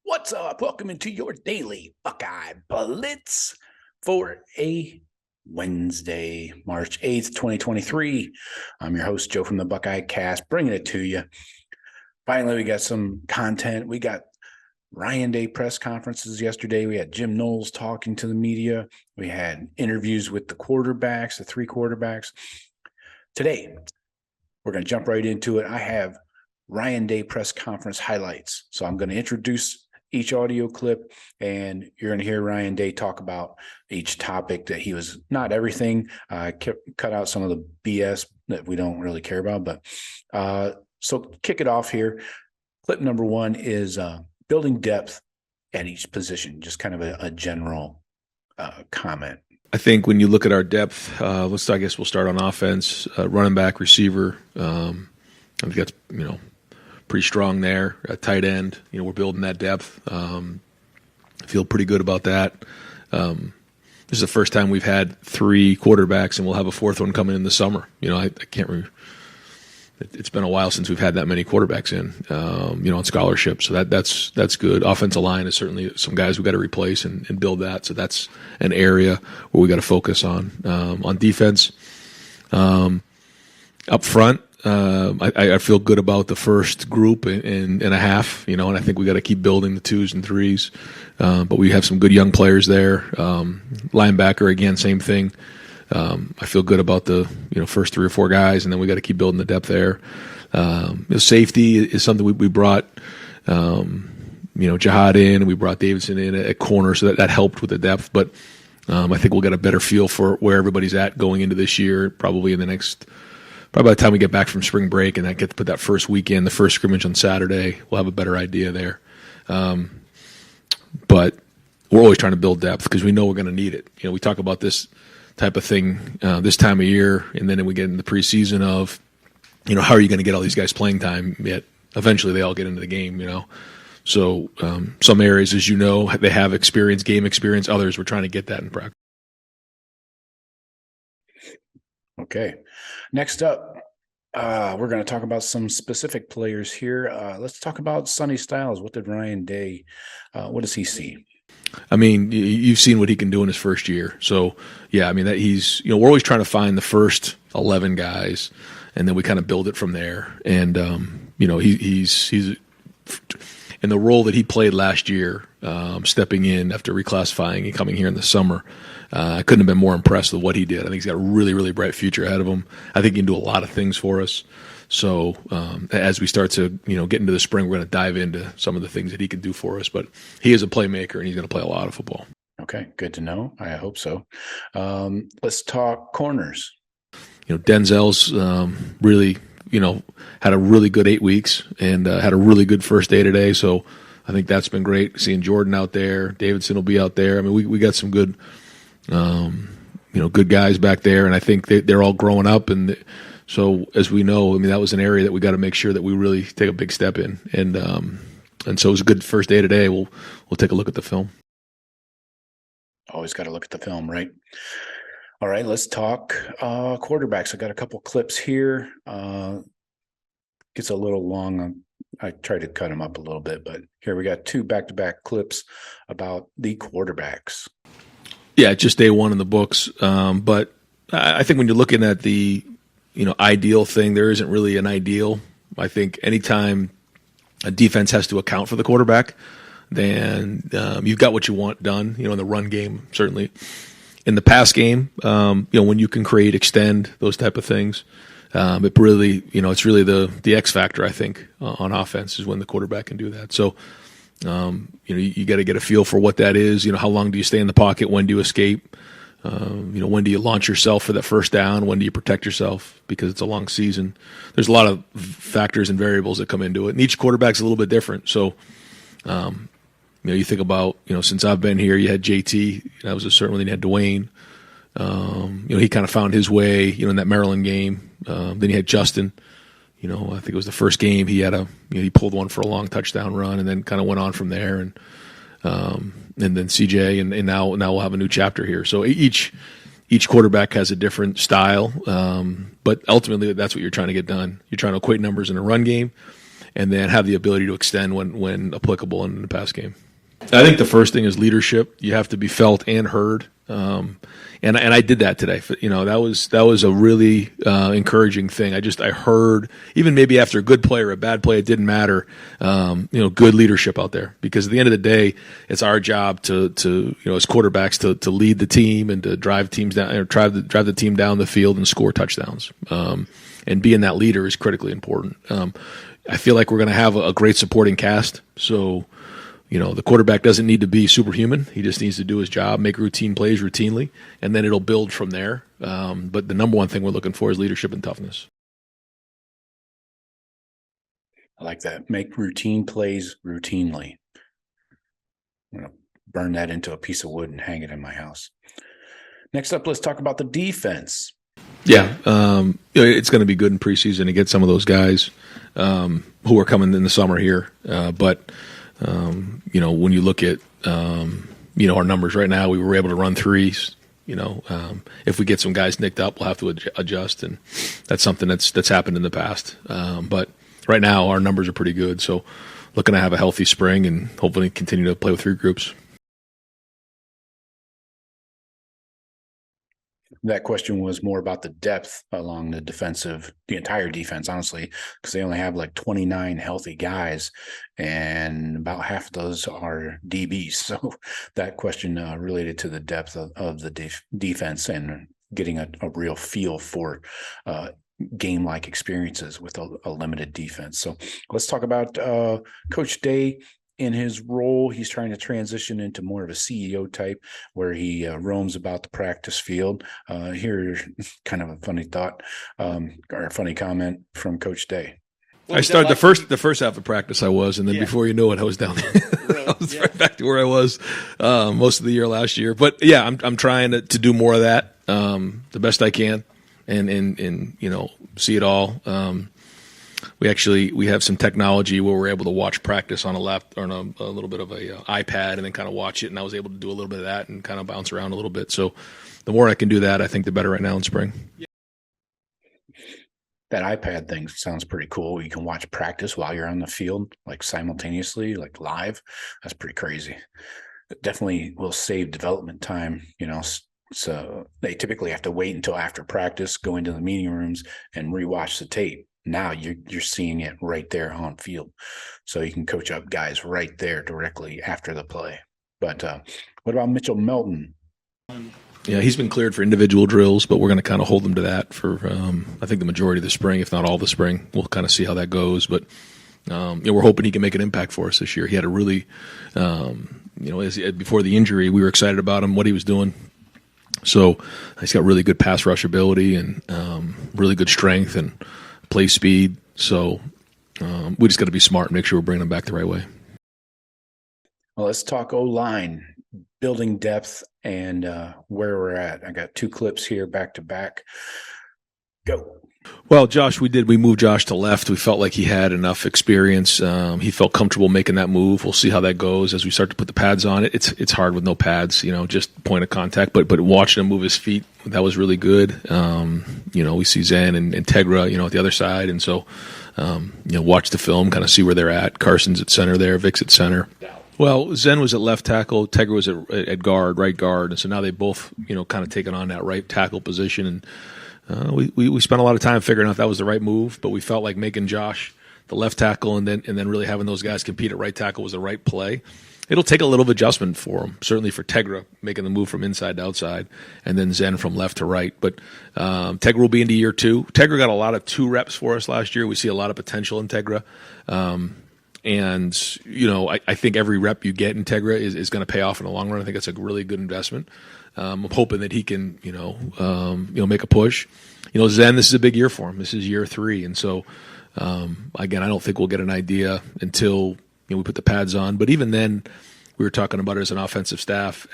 What's up? Welcome into your daily Buckeye Blitz for a Wednesday, March 8th, 2023. I'm your host, Joe from the Buckeye Cast, bringing it to you. Finally, we got some content. We got Ryan Day press conferences yesterday. We had Jim Knowles talking to the media. We had interviews with the quarterbacks, the three quarterbacks. Today, we're going to jump right into it. I have Ryan Day press conference highlights. So I'm going to introduce each audio clip, and you're going to hear Ryan Day talk about each topic that he was not everything. Cut out some of the BS that we don't really care about. But so kick it off here. Clip number one is building depth at each position, just kind of a general comment. I think when you look at our depth, I guess we'll start on offense, running back, receiver. I think that's, pretty strong there. Tight end, we're building that depth. I feel pretty good about that. This is the first time we've had three quarterbacks, and we'll have a fourth one coming in the summer. I can't remember. It's been a while since we've had that many quarterbacks in, on scholarship. So that's good. Offensive line is certainly some guys we've got to replace and build that. So that's an area where we got to focus on. On defense, up front, I feel good about the first group and a half, and I think we got to keep building the twos and threes. But we have some good young players there. Linebacker, again, same thing. I feel good about the first three or four guys, and then we got to keep building the depth there. Safety is something we brought. Jihad in, and we brought Davidson in at corner, so that helped with the depth. But I think we'll get a better feel for where everybody's at going into this year, probably by the time we get back from spring break and I get to put that first weekend, the first scrimmage on Saturday, we'll have a better idea there. But we're always trying to build depth because we know we're going to need it. We talk about this type of thing this time of year, and then we get in the preseason of, how are you going to get all these guys playing time? Yet eventually they all get into the game, So some areas, as they have experience, game experience. Others, we're trying to get that in practice. Okay. Next up, we're going to talk about some specific players here. Let's talk about Sonny Styles. What did Ryan Day, what does he see? I mean, you've seen what he can do in his first year. So, yeah, I mean, that he's, we're always trying to find the first 11 guys, and then we kind of build it from there. And, he's in the role that he played last year, stepping in after reclassifying and coming here in the summer. I couldn't have been more impressed with what he did. I think he's got a really, really bright future ahead of him. I think he can do a lot of things for us. So as we start to get into the spring, we're going to dive into some of the things that he can do for us. But he is a playmaker, and he's going to play a lot of football. Okay, good to know. I hope so. Let's talk corners. Denzel's really, had a really good 8 weeks and had a really good first day today. So I think that's been great. Seeing Jordan out there, Davidson will be out there. I mean, we got some good, good guys back there, and I think they're all growing up. And so, as we know, I mean, that was an area that we got to make sure that we really take a big step in. And so it was a good first day today. We'll take a look at the film. Always got to look at the film, right? All right, let's talk quarterbacks. I got a couple clips here. Gets a little long. I tried to cut them up a little bit, but here we got two back-to-back clips about the quarterbacks. Yeah, just day one in the books. But I think when you're looking at the ideal thing, there isn't really an ideal. I think anytime a defense has to account for the quarterback, then you've got what you want done. In the run game, certainly. In the pass game, when you can create, extend, those type of things, it really, it's really the X factor, I think, on offense is when the quarterback can do that. So, you got to get a feel for what that is. How long do you stay in the pocket? When do you escape? When do you launch yourself for that first down? When do you protect yourself? Because it's a long season. There's a lot of factors and variables that come into it, and each quarterback's a little bit different. So, you think about, since I've been here, you had JT. That was a certain one. Then you had Dwayne. He kind of found his way, in that Maryland game. Then you had Justin. I think it was the first game he had he pulled one for a long touchdown run, and then kind of went on from there. And then CJ, and now we'll have a new chapter here. So each quarterback has a different style, but ultimately that's what you're trying to get done. You're trying to equate numbers in a run game, and then have the ability to extend when applicable in the pass game. I think the first thing is leadership. You have to be felt and heard. And I did that today. That was a really encouraging thing. I heard, even maybe after a good play or a bad play, it didn't matter. Good leadership out there, because at the end of the day, it's our job to as quarterbacks to lead the team and to drive teams down, or drive the team down the field and score touchdowns. And being that leader is critically important. I feel like we're going to have a great supporting cast. So, the quarterback doesn't need to be superhuman. He just needs to do his job, make routine plays routinely, and then it'll build from there. But the number one thing we're looking for is leadership and toughness. I like that. Make routine plays routinely. I'm going to burn that into a piece of wood and hang it in my house. Next up, let's talk about the defense. Yeah, it's going to be good in preseason to get some of those guys who are coming in the summer here. But when you look at our numbers right now, we were able to run threes. If we get some guys nicked up, we'll have to adjust, and that's something that's happened in the past. But right now, our numbers are pretty good. So, looking to have a healthy spring and hopefully continue to play with three groups. That question was more about the depth along the entire defense, honestly, because they only have like 29 healthy guys, and about half of those are DBs. So that question related to the depth of the defense and getting a real feel for game-like experiences with a limited defense. So let's talk about Coach Day. In his role, he's trying to transition into more of a CEO type, where he roams about the practice field. Here's kind of a funny thought or a funny comment from Coach Day. I started the first half of practice. I was, and then before you know it, I was down there. I was right back to where I was most of the year last year. But yeah, I'm trying to do more of that the best I can, and see it all. We have some technology where we're able to watch practice on a little bit of a iPad, and then kind of watch it. And I was able to do a little bit of that and kind of bounce around a little bit. So the more I can do that, I think the better right now in spring. That iPad thing sounds pretty cool. You can watch practice while you're on the field, like simultaneously, like live. That's pretty crazy. It definitely will save development time, So they typically have to wait until after practice, go into the meeting rooms and rewatch the tape. Now you're seeing it right there on field, so you can coach up guys right there directly after the play. But what about Mitchell Melton? Yeah, he's been cleared for individual drills, but we're going to kind of hold him to that for I think the majority of the spring, if not all the spring. We'll kind of see how that goes, but we're hoping he can make an impact for us this year. He had a really, before the injury, we were excited about him, what he was doing. So he's got really good pass rush ability and really good strength and play speed. So we just got to be smart and make sure we're bringing them back the right way. Well, let's talk O-line, building depth, and where we're at. I got two clips here back to back. Go. Well, Josh, we moved Josh to left. We felt like he had enough experience. He felt comfortable making that move. We'll see how that goes as we start to put the pads on. It's hard with no pads, just point of contact. But watching him move his feet, that was really good. We see Zen and Tegra, at the other side, and so watch the film, kind of see where they're at. Carson's at center there, Vic's at center. Well, Zen was at left tackle, Tegra was at guard, right guard, and so now they both kind of taken on that right tackle position. And we spent a lot of time figuring out if that was the right move, but we felt like making Josh the left tackle and then really having those guys compete at right tackle was the right play. It'll take a little of adjustment for him, certainly for Tegra, making the move from inside to outside, and then Zen from left to right. But Tegra will be into year 2. Tegra got a lot of 2 reps for us last year. We see a lot of potential in Tegra. I think every rep you get in Tegra is going to pay off in the long run. I think it's a really good investment. I'm hoping that he can, make a push. Zen, this is a big year for him. This is year 3. And so, again, I don't think we'll get an idea until we put the pads on. But even then, we were talking about it as an offensive staff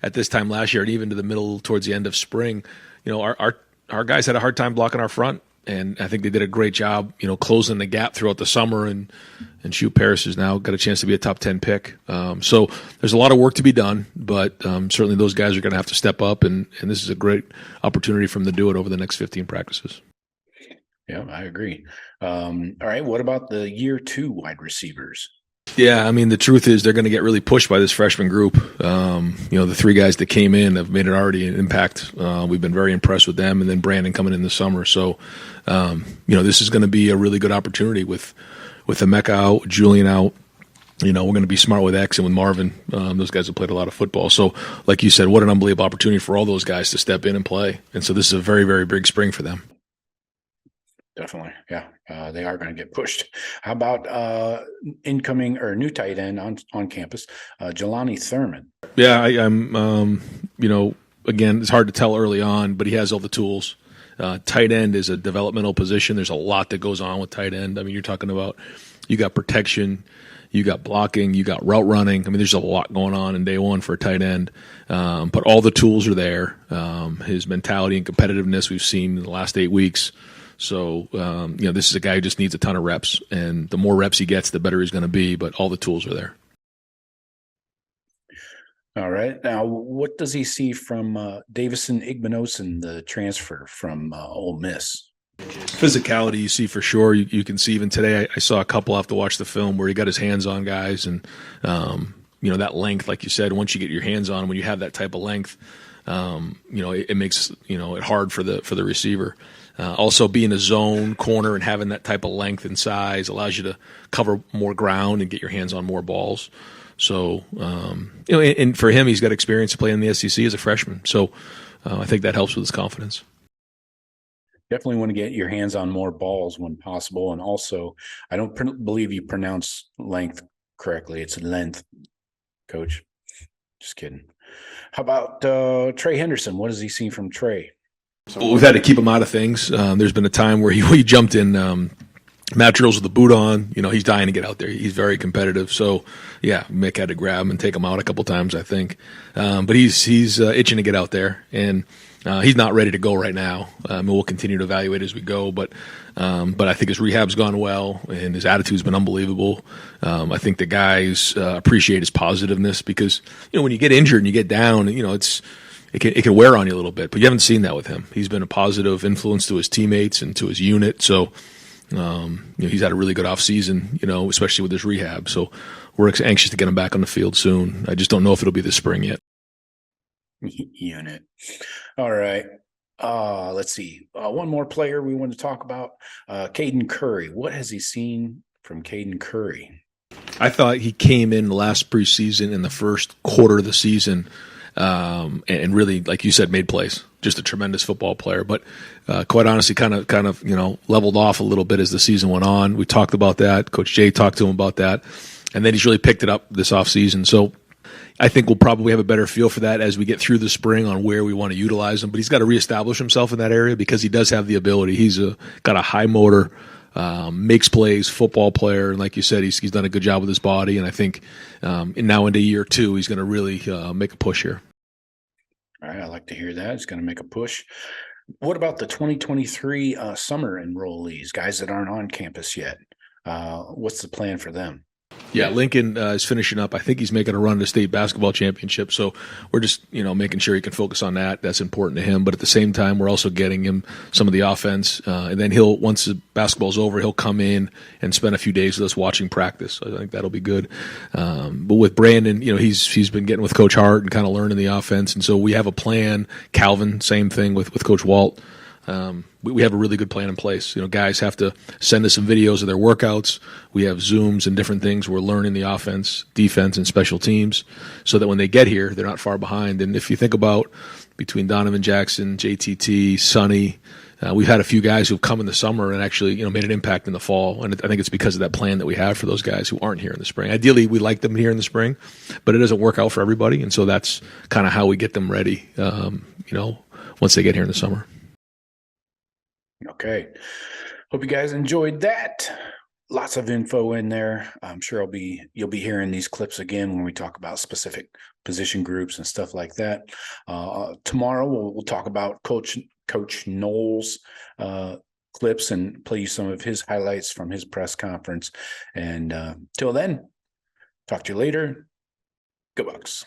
at this time last year and even to the middle towards the end of spring. Our guys had a hard time blocking our front. And I think they did a great job, closing the gap throughout the summer. And Shoot Paris has now got a chance to be a top 10 pick. So there's a lot of work to be done, but certainly those guys are going to have to step up. And this is a great opportunity for them to do it over the next 15 practices. Yeah, I agree. All right. What about the year 2 wide receivers? Yeah, I mean, the truth is they're going to get really pushed by this freshman group. The 3 guys that came in have made it already an impact. We've been very impressed with them, and then Brandon coming in the summer. So, this is going to be a really good opportunity with Emeka out, Julian out. We're going to be smart with X and with Marvin. Those guys have played a lot of football. So, like you said, what an unbelievable opportunity for all those guys to step in and play. And so this is a very, very big spring for them. Definitely. Yeah. They are going to get pushed. How about incoming or new tight end on campus, Jelani Thurman? Yeah, I'm, again, it's hard to tell early on, but he has all the tools. Tight end is a developmental position. There's a lot that goes on with tight end. I mean, you're talking about, you got protection, you got blocking, you got route running. I mean, there's a lot going on in day one for a tight end. But all the tools are there. His mentality and competitiveness we've seen in the last 8 weeks. So, this is a guy who just needs a ton of reps, and the more reps he gets, the better he's going to be, but all the tools are there. All right. Now, what does he see from Davison Igbinosun, the transfer from Ole Miss? Physicality you see for sure. You can see even today, I saw a couple have to watch the film where he got his hands on guys, and, that length, like you said, once you get your hands on him, when you have that type of length, it makes, it hard for the receiver. Also, being a zone corner and having that type of length and size allows you to cover more ground and get your hands on more balls. So, and for him, he's got experience to play in the SEC as a freshman. So, I think that helps with his confidence. Definitely want to get your hands on more balls when possible. And also, I don't believe you pronounce length correctly. It's length, Coach. Just kidding. How about Trey Henderson? What has he seen from Trey? Well, we've had to keep him out of things. There's been a time where he jumped in mat drills with the boot on. He's dying to get out there. He's very competitive. So, yeah, Mick had to grab him and take him out a couple times, I think. But he's itching to get out there, and he's not ready to go right now. We'll continue to evaluate as we go, but I think his rehab's gone well, and his attitude's been unbelievable. I think the guys appreciate his positiveness because when you get injured and you get down, it can wear on you a little bit, but you haven't seen that with him. He's been a positive influence to his teammates and to his unit. So, he's had a really good offseason, especially with his rehab. So we're anxious to get him back on the field soon. I just don't know if it'll be this spring yet. Unit. All right. Let's see. One more player we want to talk about, Caden Curry. What has he seen from Caden Curry? I thought he came in the last preseason in the first quarter of the season and really, like you said, made plays. Just a tremendous football player, but quite honestly, kind of leveled off a little bit as the season went on. We talked about that. Coach Jay talked to him about that, and then he's really picked it up this offseason. So I think we'll probably have a better feel for that as we get through the spring on where we want to utilize him. But he's got to reestablish himself in that area because he does have the ability. He's got a high motor, makes plays, football player, and like you said, he's done a good job with his body. And I think now into year 2, he's going to really make a push here. All right, I like to hear that. He's going to make a push. What about the 2023 summer enrollees, guys that aren't on campus yet? What's the plan for them? Yeah, Lincoln is finishing up. I think he's making a run to state basketball championship. So we're just, making sure he can focus on that. That's important to him. But at the same time, we're also getting him some of the offense. And then once the basketball's over, he'll come in and spend a few days with us watching practice. So I think that'll be good. But with Brandon, he's been getting with Coach Hart and kind of learning the offense. And so we have a plan. Calvin, same thing with Coach Walt. We have a really good plan in place. Guys have to send us some videos of their workouts. We have Zooms and different things. We're learning the offense, defense, and special teams so that when they get here, they're not far behind. And if you think about between Donovan Jackson, JTT, Sonny, we've had a few guys who've come in the summer and actually, made an impact in the fall. And I think it's because of that plan that we have for those guys who aren't here in the spring. Ideally, we like them here in the spring, but it doesn't work out for everybody. And so that's kind of how we get them ready, once they get here in the summer. Okay. Hope you guys enjoyed that. Lots of info in there. I'm sure you'll be hearing these clips again when we talk about specific position groups and stuff like that. Tomorrow we'll talk about Coach Knowles' clips and play you some of his highlights from his press conference. And till then, talk to you later. Go Bucks.